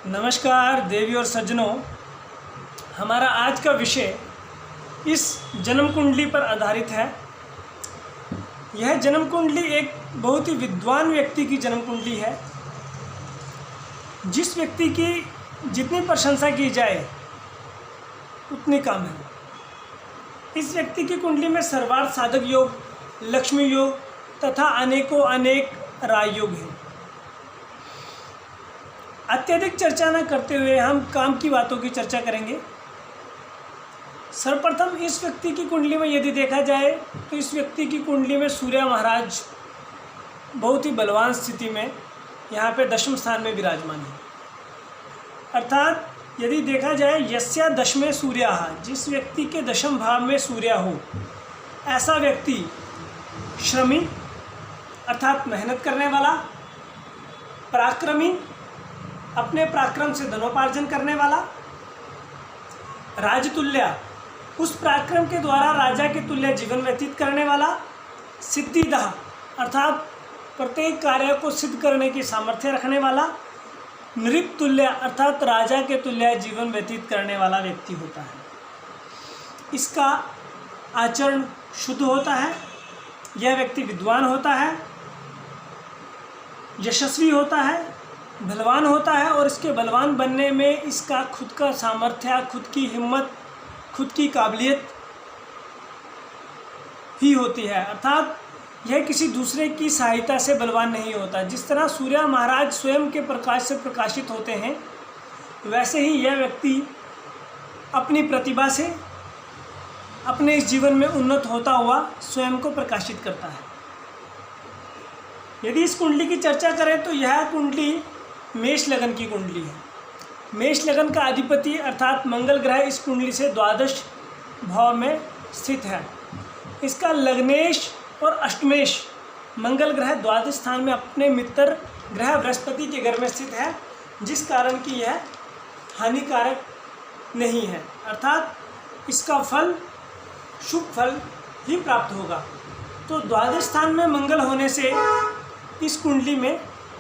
नमस्कार देवी और सज्जनों, हमारा आज का विषय इस जन्म कुंडली पर आधारित है। यह जन्म कुंडली एक बहुत ही विद्वान व्यक्ति की जन्म कुंडली है। जिस व्यक्ति की जितनी प्रशंसा की जाए उतनी कम है। इस व्यक्ति की कुंडली में सर्वार्थ साधक योग, लक्ष्मी योग तथा अनेकों अनेक राजयोग हैं। अत्यधिक चर्चा न करते हुए हम काम की बातों की चर्चा करेंगे। सर्वप्रथम इस व्यक्ति की कुंडली में यदि देखा जाए तो इस व्यक्ति की कुंडली में सूर्य महाराज बहुत ही बलवान स्थिति में यहाँ पे दशम स्थान में विराजमान है। अर्थात यदि देखा जाए यस्या दशमे सूर्यः, जिस व्यक्ति के दशम भाव में सूर्य हो, ऐसा व्यक्ति श्रमी अर्थात मेहनत करने वाला, पराक्रमी, अपने पराक्रम से धनोपार्जन करने वाला, राजतुल्य, उस पराक्रम के द्वारा राजा के तुल्य जीवन व्यतीत करने वाला, सिद्धिदः अर्थात प्रत्येक कार्य को सिद्ध करने की सामर्थ्य रखने वाला, नृपतुल्य अर्थात राजा के तुल्य जीवन व्यतीत करने वाला व्यक्ति होता है। इसका आचरण शुद्ध होता है, यह व्यक्ति विद्वान होता है, यशस्वी होता है, बलवान होता है और इसके बलवान बनने में इसका खुद का सामर्थ्य, खुद की हिम्मत, खुद की काबिलियत ही होती है। अर्थात यह किसी दूसरे की सहायता से बलवान नहीं होता। जिस तरह सूर्य महाराज स्वयं के प्रकाश से प्रकाशित होते हैं, वैसे ही यह व्यक्ति अपनी प्रतिभा से अपने इस जीवन में उन्नत होता हुआ स्वयं को प्रकाशित करता है। यदि इस कुंडली की चर्चा करें तो यह कुंडली मेष लगन की कुंडली है। मेष लगन का अधिपति अर्थात मंगल ग्रह इस कुंडली से द्वादश भाव में स्थित है। इसका लग्नेश और अष्टमेश मंगल ग्रह द्वादश स्थान में अपने मित्र ग्रह बृहस्पति के घर में स्थित है, जिस कारण कि यह हानिकारक नहीं है। अर्थात इसका फल शुभ फल ही प्राप्त होगा। तो द्वादश स्थान में मंगल होने से इस कुंडली में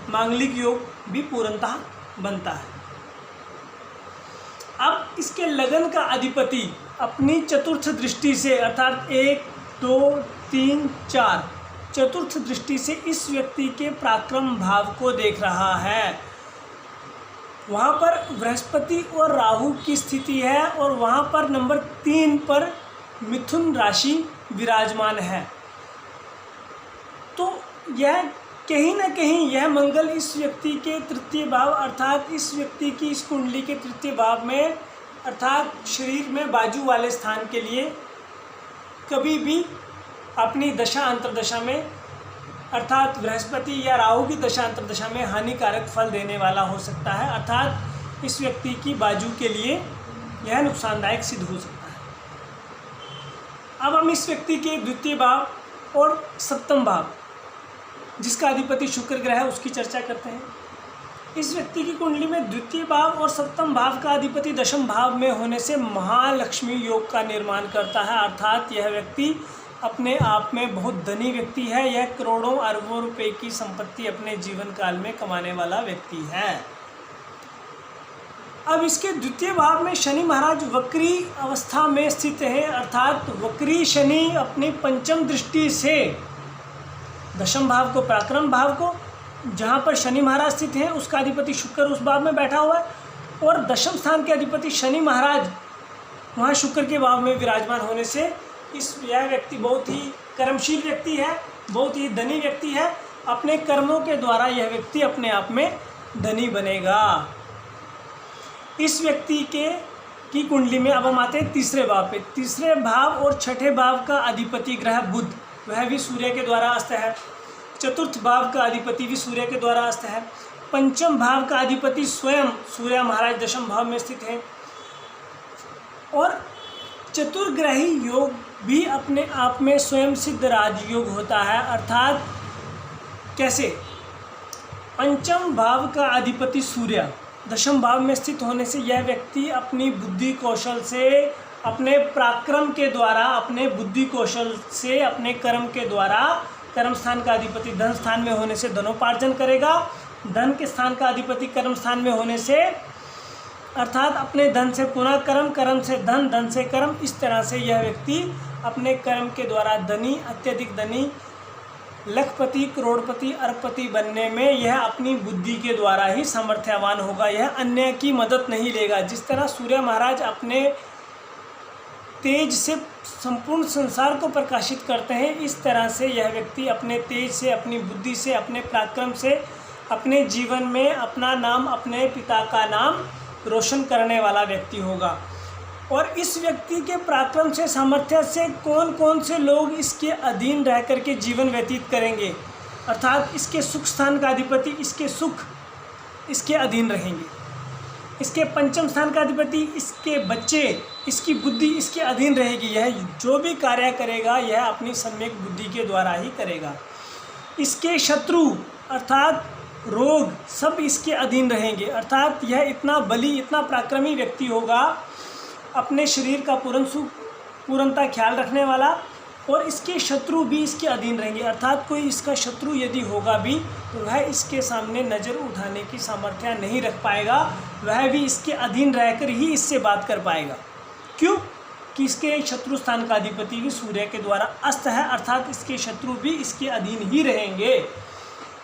मांगलिक योग भी पूर्णतः बनता है। अब इसके लगन का अधिपति अपनी चतुर्थ दृष्टि से अर्थात 1, 2, 3, 4 चतुर्थ दृष्टि से इस व्यक्ति के पराक्रम भाव को देख रहा है। वहाँ पर बृहस्पति और राहु की स्थिति है और वहाँ पर नंबर 3 पर मिथुन राशि विराजमान है। तो यह कहीं ना कहीं यह मंगल इस व्यक्ति के तृतीय भाव अर्थात इस व्यक्ति की इस कुंडली के तृतीय भाव में अर्थात शरीर में बाजू वाले स्थान के लिए कभी भी अपनी दशा अंतर्दशा में अर्थात बृहस्पति या राहु की दशा अंतर्दशा में हानिकारक फल देने वाला हो सकता है। अर्थात इस व्यक्ति की बाजू के लिए यह नुकसानदायक सिद्ध हो सकता है। अब हम इस व्यक्ति के द्वितीय भाव और सप्तम भाव जिसका अधिपति शुक्र ग्रह है उसकी चर्चा करते हैं। इस व्यक्ति की कुंडली में द्वितीय भाव और सप्तम भाव का अधिपति दशम भाव में होने से महालक्ष्मी योग का निर्माण करता है। अर्थात यह व्यक्ति अपने आप में बहुत धनी व्यक्ति है। यह करोड़ों अरबों रुपए की संपत्ति अपने जीवन काल में कमाने वाला व्यक्ति है। अब इसके द्वितीय भाव में शनि महाराज वक्री अवस्था में स्थित है। अर्थात वक्री शनि अपनी पंचम दृष्टि से दशम भाव को, पराक्रम भाव को, जहाँ पर शनि महाराज स्थित हैं उसका अधिपति शुक्र उस भाव में बैठा हुआ है और दशम स्थान के अधिपति शनि महाराज वहाँ शुक्र के भाव में विराजमान होने से यह व्यक्ति बहुत ही कर्मशील व्यक्ति है, बहुत ही धनी व्यक्ति है। अपने कर्मों के द्वारा यह व्यक्ति अपने आप में धनी बनेगा। इस व्यक्ति की कुंडली में अब हम आते हैं तीसरे भाव पे। तीसरे भाव और छठे भाव का अधिपति ग्रह बुध, वह भी सूर्य के द्वारा अस्त है। चतुर्थ भाव का अधिपति भी सूर्य के द्वारा अस्त है। पंचम भाव का अधिपति स्वयं सूर्य महाराज दशम भाव में स्थित है और चतुर्ग्रही योग भी अपने आप में स्वयं सिद्ध राजयोग होता है। अर्थात कैसे? पंचम भाव का अधिपति सूर्य दशम भाव में स्थित होने से यह व्यक्ति अपनी बुद्धि कौशल से, अपने पराक्रम के द्वारा, अपने बुद्धि कौशल से, अपने कर्म के द्वारा, कर्म स्थान का अधिपति धन स्थान में होने से धनोपार्जन करेगा। धन के स्थान का अधिपति कर्म स्थान में होने से अर्थात अपने धन से पुनः कर्म, कर्म से धन, धन से कर्म, इस तरह से यह व्यक्ति अपने कर्म के द्वारा धनी, अत्यधिक धनी, लखपति, करोड़पति, अरबपति बनने में यह अपनी बुद्धि के द्वारा ही सामर्थ्यवान होगा। यह अन्य की मदद नहीं लेगा। जिस तरह सूर्य महाराज अपने तेज से संपूर्ण संसार को प्रकाशित करते हैं, इस तरह से यह व्यक्ति अपने तेज से, अपनी बुद्धि से, अपने पराक्रम से अपने जीवन में अपना नाम, अपने पिता का नाम रोशन करने वाला व्यक्ति होगा। और इस व्यक्ति के पराक्रम से, सामर्थ्य से कौन कौन से लोग इसके अधीन रह कर के जीवन व्यतीत करेंगे, अर्थात इसके सुख स्थान का अधिपति, इसके सुख इसके अधीन रहेंगे, इसके पंचम स्थान का अधिपति, इसके बच्चे, इसकी बुद्धि इसके अधीन रहेगी। यह जो भी कार्य करेगा यह अपनी सम्यक बुद्धि के द्वारा ही करेगा। इसके शत्रु अर्थात रोग सब इसके अधीन रहेंगे, अर्थात यह इतना बली, इतना पराक्रमी व्यक्ति होगा, अपने शरीर का पूर्णता ख्याल रखने वाला, और इसके शत्रु भी इसके अधीन रहेंगे, अर्थात कोई इसका शत्रु यदि होगा भी तो वह इसके सामने नज़र उठाने की सामर्थ्य नहीं रख पाएगा, वह भी इसके अधीन रहकर ही इससे बात कर पाएगा। क्यों? कि इसके शत्रु स्थान का अधिपति भी सूर्य के द्वारा अस्त है, अर्थात इसके शत्रु भी इसके अधीन ही रहेंगे।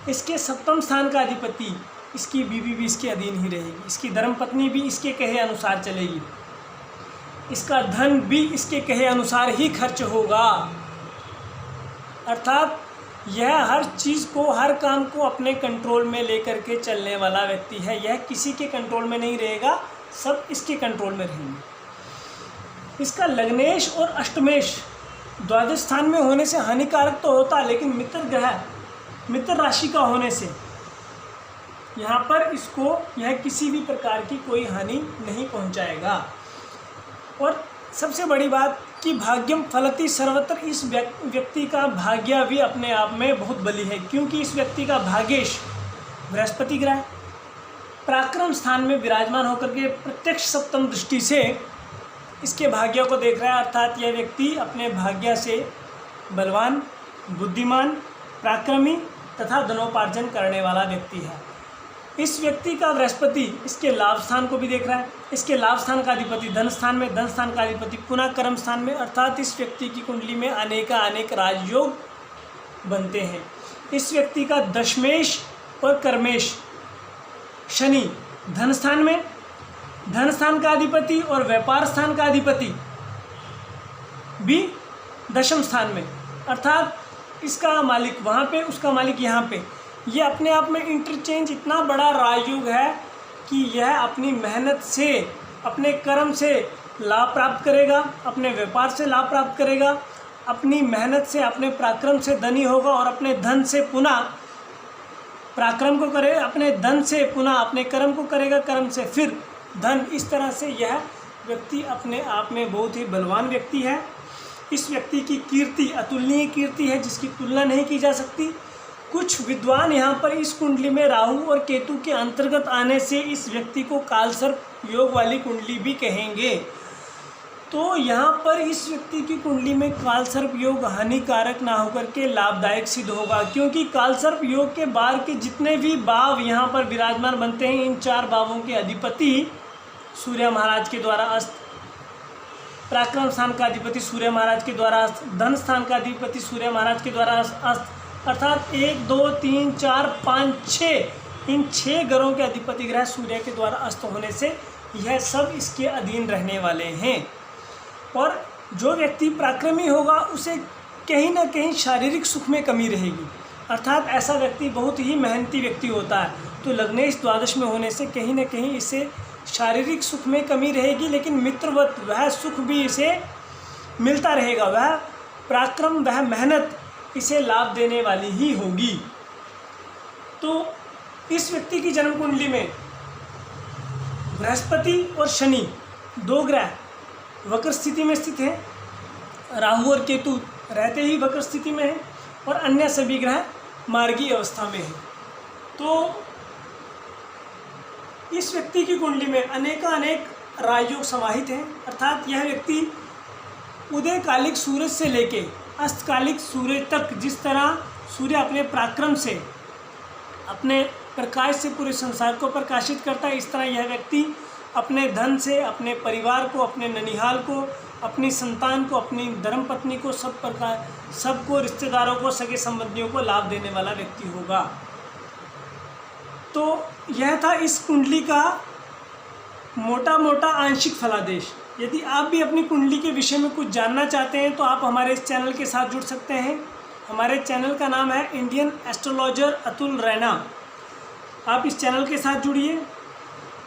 इसके सप्तम स्थान का अधिपति, इसकी बीवी भी इसके अधीन ही रहेगी, इसकी धर्मपत्नी भी इसके कहे अनुसार चलेगी, इसका धन भी इसके कहे अनुसार ही खर्च होगा, अर्थात यह हर चीज़ को, हर काम को अपने कंट्रोल में लेकर के चलने वाला व्यक्ति है। यह किसी के कंट्रोल में नहीं रहेगा, सब इसके कंट्रोल में रहेंगे। इसका लग्नेश और अष्टमेश द्वादश स्थान में होने से हानिकारक तो होता, लेकिन मित्र ग्रह, मित्र राशि का होने से यहाँ पर इसको यह किसी भी प्रकार की कोई हानि नहीं पहुँचाएगा। और सबसे बड़ी बात कि भाग्यम फलति सर्वत्र, इस व्यक्ति का भाग्य भी अपने आप में बहुत बली है, क्योंकि इस व्यक्ति का भाग्येश बृहस्पति ग्रह पराक्रम स्थान में विराजमान होकर के प्रत्यक्ष सप्तम दृष्टि से इसके भाग्य को देख रहा है, अर्थात यह व्यक्ति अपने भाग्य से बलवान, बुद्धिमान, पराक्रमी तथा धनोपार्जन करने वाला व्यक्ति है। इस व्यक्ति का बृहस्पति इसके लाभ स्थान को भी देख रहा है, इसके लाभ स्थान का अधिपति धन स्थान में, धन स्थान का अधिपति पुनः कर्म स्थान में, अर्थात इस व्यक्ति की कुंडली में अनेक राजयोग बनते हैं। इस व्यक्ति का दशमेश और कर्मेश शनि धन स्थान में, धन स्थान का अधिपति और व्यापार स्थान का अधिपति भी दशम स्थान में, अर्थात इसका मालिक वहाँ पे, उसका मालिक यहाँ पे, ये अपने आप में इंटरचेंज इतना बड़ा राजयोग है कि यह अपनी मेहनत से, अपने कर्म से लाभ प्राप्त करेगा, अपने व्यापार से लाभ प्राप्त करेगा, अपनी मेहनत से, अपने पराक्रम से धनी होगा और अपने धन से पुनः पराक्रम को करे, अपने धन से पुनः अपने कर्म को करेगा, कर्म से फिर धन। इस तरह से यह व्यक्ति अपने आप में बहुत ही बलवान व्यक्ति है। इस व्यक्ति की कीर्ति अतुलनीय कीर्ति है, जिसकी तुलना नहीं की जा सकती। कुछ विद्वान यहाँ पर इस कुंडली में राहु और केतु के अंतर्गत आने से इस व्यक्ति को कालसर्प योग वाली कुंडली भी कहेंगे। तो यहाँ पर इस व्यक्ति की कुंडली में कालसर्प योग हानिकारक ना होकर के लाभदायक सिद्ध होगा, क्योंकि कालसर्प योग के बाहर के जितने भी भाव यहाँ पर विराजमान बनते हैं, इन 4 भावों के अधिपति सूर्य महाराज के द्वारा अस्त, पराक्रम स्थान का अधिपति सूर्य महाराज के द्वारा अस्त, धन स्थान का अधिपति सूर्य महाराज के द्वारा अस्त, अर्थात 1 2 3 4 5 6 इन 6 ग्रहों के अधिपति ग्रह सूर्य के द्वारा अस्त होने से यह सब इसके अधीन रहने वाले हैं। और जो व्यक्ति पराक्रमी होगा उसे कहीं ना कहीं शारीरिक सुख में कमी रहेगी, अर्थात ऐसा व्यक्ति बहुत ही मेहनती व्यक्ति होता है। तो लग्नेश द्वादश में होने से कहीं ना कहीं इसे शारीरिक सुख में कमी रहेगी, लेकिन मित्रवत वह सुख भी इसे मिलता रहेगा, वह पराक्रम, वह मेहनत इसे लाभ देने वाली ही होगी। तो इस व्यक्ति की जन्म कुंडली में बृहस्पति और शनि 2 ग्रह वक्र स्थिति में स्थित हैं। राहु और केतु रहते ही वक्र स्थिति में हैं और अन्य सभी ग्रह मार्गी अवस्था में हैं। तो इस व्यक्ति की कुंडली में अनेक राजयोग समाहित हैं, अर्थात यह व्यक्ति उदयकालिक सूरज से लेके अस्तकालिक सूर्य तक, जिस तरह सूर्य अपने पराक्रम से, अपने प्रकाश से पूरे संसार को प्रकाशित करता है, इस तरह यह व्यक्ति अपने धन से अपने परिवार को, अपने ननिहाल को, अपनी संतान को, अपनी धर्मपत्नी को, सब प्रकार सबको, रिश्तेदारों को, सगे संबंधियों को लाभ देने वाला व्यक्ति होगा। तो यह था इस कुंडली का मोटा मोटा आंशिक फलादेश। यदि आप भी अपनी कुंडली के विषय में कुछ जानना चाहते हैं तो आप हमारे इस चैनल के साथ जुड़ सकते हैं। हमारे चैनल का नाम है इंडियन एस्ट्रोलॉजर अतुल रैना। आप इस चैनल के साथ जुड़िए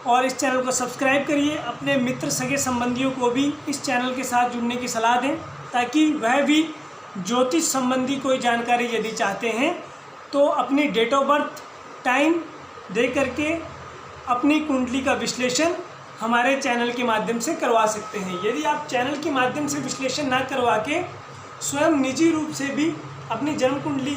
और इस चैनल को सब्सक्राइब करिए। अपने मित्र, सगे संबंधियों को भी इस चैनल के साथ जुड़ने की सलाह दें, ताकि वह भी ज्योतिष संबंधी कोई जानकारी यदि चाहते हैं तो अपनी डेट ऑफ बर्थ, टाइम दे करके अपनी कुंडली का विश्लेषण हमारे चैनल के माध्यम से करवा सकते हैं। यदि आप चैनल के माध्यम से विश्लेषण ना करवा के स्वयं निजी रूप से भी अपनी जन्म कुंडली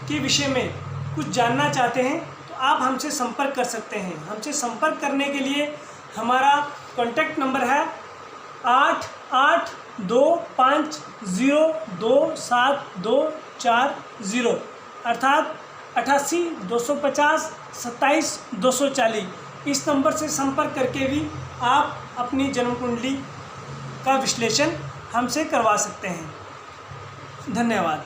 के विषय में कुछ जानना चाहते हैं तो आप हमसे संपर्क कर सकते हैं। हमसे संपर्क करने के लिए हमारा कॉन्टैक्ट नंबर है 8825027240 अर्थात 88-250-27-240। इस नंबर से संपर्क करके भी आप अपनी जन्म कुंडली का विश्लेषण हमसे करवा सकते हैं। धन्यवाद।